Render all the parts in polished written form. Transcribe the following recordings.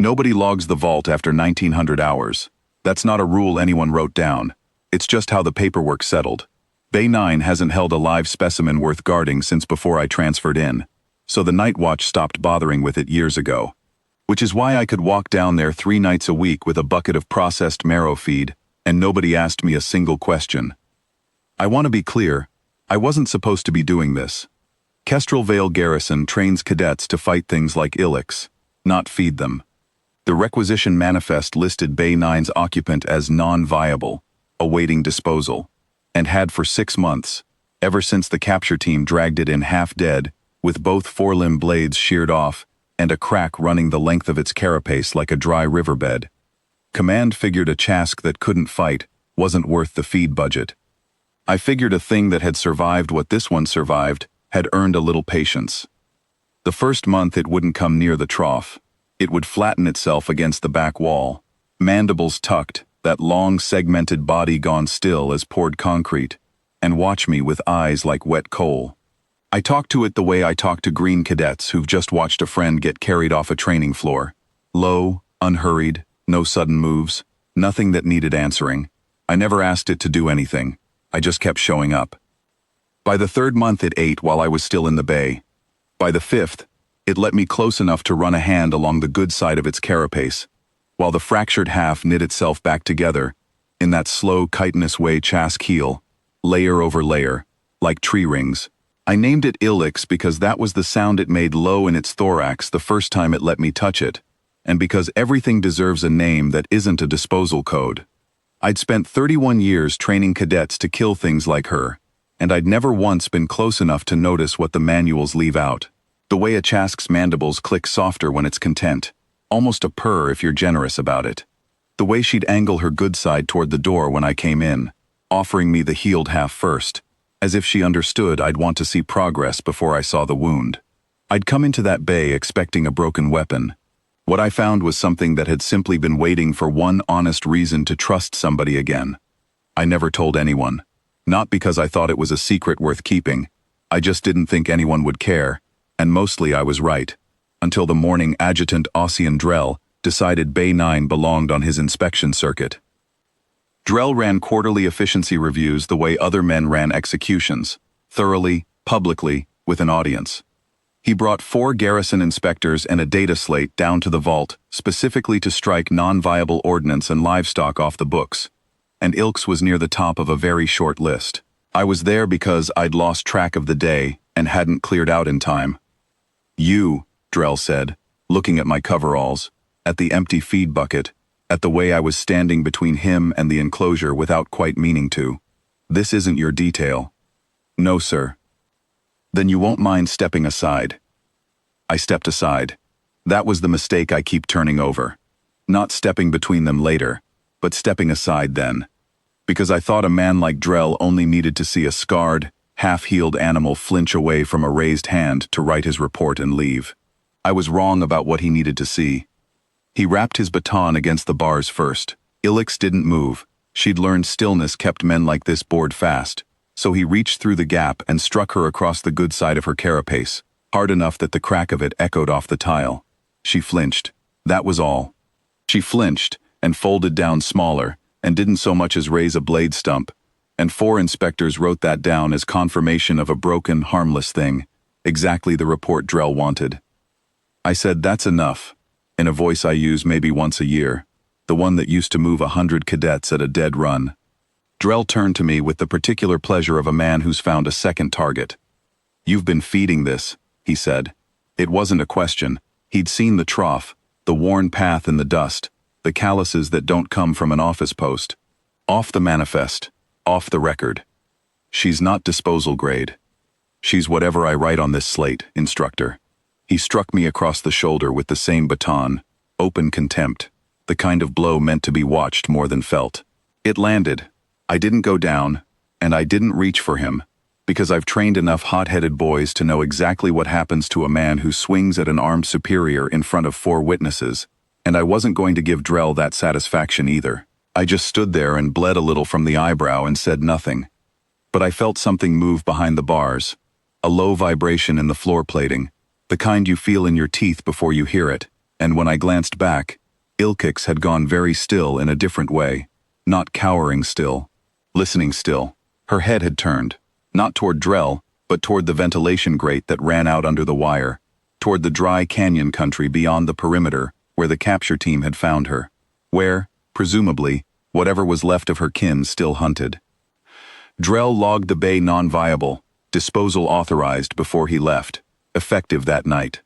Nobody logs the vault after 1900 hours. That's not a rule anyone wrote down. It's just how the paperwork settled. Bay 9 hasn't held a live specimen worth guarding since before I transferred in, so the night watch stopped bothering with it years ago. Which is why I could walk down there 3 nights a week with a bucket of processed marrow feed, and nobody asked me a single question. I want to be clear, I wasn't supposed to be doing this. Kestrel Vale Garrison trains cadets to fight things like Ilix, not feed them. The requisition manifest listed Bay 9's occupant as non-viable, awaiting disposal, and had for 6 months, ever since the capture team dragged it in half dead, with both forelimb blades sheared off, and a crack running the length of its carapace like a dry riverbed. Command figured a chask that couldn't fight wasn't worth the feed budget. I figured a thing that had survived what this one survived had earned a little patience. The first month it wouldn't come near the trough. It would flatten itself against the back wall, mandibles tucked, that long segmented body gone still as poured concrete, and watch me with eyes like wet coal. I talked to it the way I talk to green cadets who've just watched a friend get carried off a training floor. Low, unhurried, no sudden moves, nothing that needed answering. I never asked it to do anything. I just kept showing up. By the 3rd month it ate while I was still in the bay. By the 5th, it let me close enough to run a hand along the good side of its carapace, while the fractured half knit itself back together, in that slow, chitinous way chask heal, layer over layer, like tree rings. I named it Ilix because that was the sound it made low in its thorax the first time it let me touch it, and because everything deserves a name that isn't a disposal code. I'd spent 31 years training cadets to kill things like her, and I'd never once been close enough to notice what the manuals leave out. The way a chask's mandibles click softer when it's content, almost a purr if you're generous about it. The way she'd angle her good side toward the door when I came in, offering me the healed half first, as if she understood I'd want to see progress before I saw the wound. I'd come into that bay expecting a broken weapon. What I found was something that had simply been waiting for one honest reason to trust somebody again. I never told anyone. Not because I thought it was a secret worth keeping. I just didn't think anyone would care, and mostly I was right. Until the morning Adjutant Ossian Drell decided Bay 9 belonged on his inspection circuit. Drell ran quarterly efficiency reviews the way other men ran executions, thoroughly, publicly, with an audience. He brought 4 garrison inspectors and a data slate down to the vault, specifically to strike non-viable ordnance and livestock off the books, and Ilks was near the top of a very short list. I was there because I'd lost track of the day and hadn't cleared out in time. "You," Drell said, looking at my coveralls, at the empty feed bucket, at the way I was standing between him and the enclosure without quite meaning to. "This isn't your detail." "No, sir." "Then you won't mind stepping aside." I stepped aside. That was the mistake I keep turning over. Not stepping between them later, but stepping aside then. Because I thought a man like Drell only needed to see a scarred, half-healed animal flinch away from a raised hand to write his report and leave. I was wrong about what he needed to see. He wrapped his baton against the bars first. Ilix didn't move. She'd learned stillness kept men like this bored fast, so he reached through the gap and struck her across the good side of her carapace, hard enough that the crack of it echoed off the tile. She flinched. That was all. She flinched and folded down smaller, and didn't so much as raise a blade stump, and 4 inspectors wrote that down as confirmation of a broken, harmless thing, exactly the report Drell wanted. I said, "That's enough," in a voice I use maybe once a year, the one that used to move 100 cadets at a dead run. Drell turned to me with the particular pleasure of a man who's found a second target. "You've been feeding this," he said. It wasn't a question. He'd seen the trough, the worn path in the dust, the calluses that don't come from an office post. Off the manifest, off the record. "She's not disposal grade. She's whatever I write on this slate, instructor." He struck me across the shoulder with the same baton, open contempt, the kind of blow meant to be watched more than felt. It landed. I didn't go down, and I didn't reach for him, because I've trained enough hot-headed boys to know exactly what happens to a man who swings at an armed superior in front of 4 witnesses, and I wasn't going to give Drell that satisfaction either. I just stood there and bled a little from the eyebrow and said nothing. But I felt something move behind the bars, a low vibration in the floor plating, the kind you feel in your teeth before you hear it, And when I glanced back, Ilkix had gone very still in a different way, not cowering still, listening still. Her head had turned, not toward Drell, but toward the ventilation grate that ran out under the wire, toward the dry canyon country beyond the perimeter where the capture team had found her, where, presumably, whatever was left of her kin still hunted. Drell logged the bay non-viable, disposal authorized before he left, effective that night.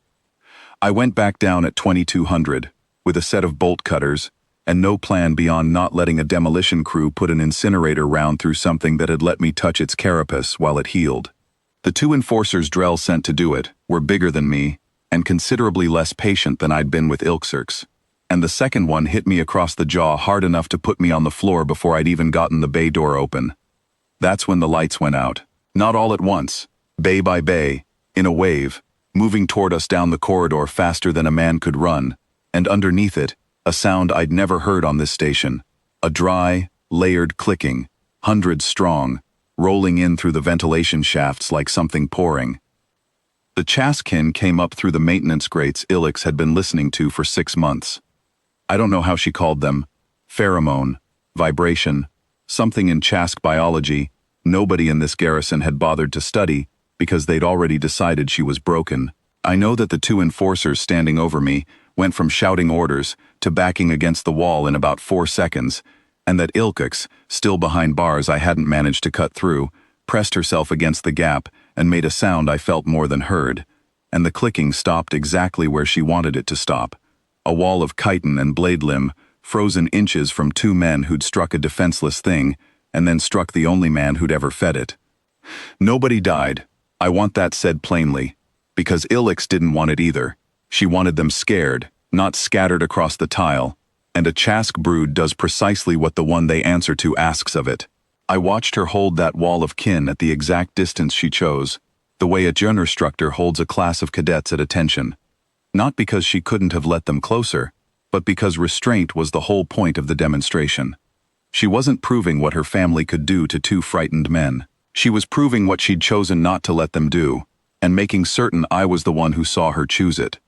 I went back down at 2200, with a set of bolt cutters, and no plan beyond not letting a demolition crew put an incinerator round through something that had let me touch its carapace while it healed. The two enforcers Drell sent to do it were bigger than me, and considerably less patient than I'd been with Ilkxerx, and the second one hit me across the jaw hard enough to put me on the floor before I'd even gotten the bay door open. That's when the lights went out. Not all at once, bay by bay, in a wave, moving toward us down the corridor faster than a man could run, and underneath it, a sound I'd never heard on this station, a dry, layered clicking, hundreds strong, rolling in through the ventilation shafts like something pouring. The Chaskin came up through the maintenance grates Ilix had been listening to for 6 months. I don't know how she called them, pheromone, vibration, something in Chask biology nobody in this garrison had bothered to study because they'd already decided she was broken. I know that the two enforcers standing over me went from shouting orders to backing against the wall in about 4 seconds, and that Ilkix, still behind bars I hadn't managed to cut through, pressed herself against the gap and made a sound I felt more than heard, and the clicking stopped exactly where she wanted it to stop. A wall of chitin and blade limb, frozen inches from 2 men who'd struck a defenseless thing, and then struck the only man who'd ever fed it. Nobody died. I want that said plainly, because Ilix didn't want it either. She wanted them scared, not scattered across the tile, and a Chask brood does precisely what the one they answer to asks of it. I watched her hold that wall of kin at the exact distance she chose, the way a instructor holds a class of cadets at attention. Not because she couldn't have let them closer, but because restraint was the whole point of the demonstration. She wasn't proving what her family could do to 2 frightened men. She was proving what she'd chosen not to let them do, and making certain I was the one who saw her choose it.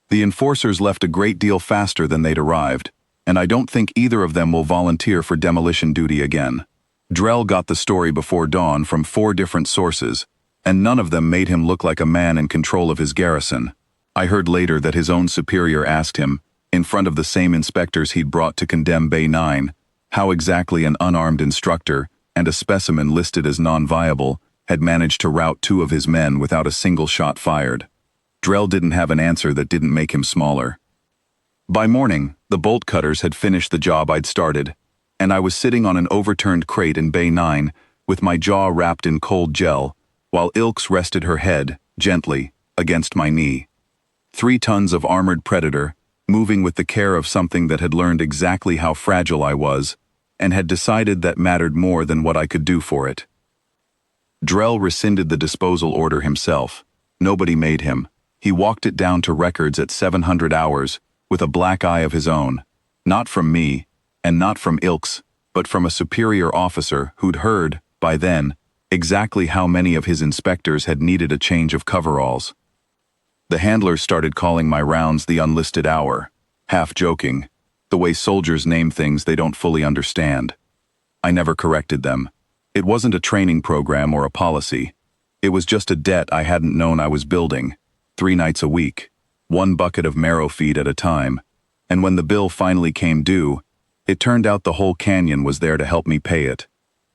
The enforcers left a great deal faster than they'd arrived, and I don't think either of them will volunteer for demolition duty again. Drell got the story before dawn from 4 different sources, and none of them made him look like a man in control of his garrison. I heard later that his own superior asked him, in front of the same inspectors he'd brought to condemn Bay 9, how exactly an unarmed instructor and a specimen listed as non-viable had managed to rout 2 of his men without a single shot fired. Drell didn't have an answer that didn't make him smaller. By morning, the bolt cutters had finished the job I'd started, and I was sitting on an overturned crate in Bay 9 with my jaw wrapped in cold gel, while Ilx rested her head, gently, against my knee. 3 tons of armored predator, moving with the care of something that had learned exactly how fragile I was, and had decided that mattered more than what I could do for it. Drell rescinded the disposal order himself. Nobody made him. He walked it down to records at 700 hours, with a black eye of his own. Not from me, and not from Ilx, but from a superior officer who'd heard, by then, exactly how many of his inspectors had needed a change of coveralls. The handlers started calling my rounds the unlisted hour, half joking, the way soldiers name things they don't fully understand. I never corrected them. It wasn't a training program or a policy. It was just a debt I hadn't known I was building, 3 nights a week, 1 bucket of marrow feed at a time, and when the bill finally came due, it turned out the whole canyon was there to help me pay it.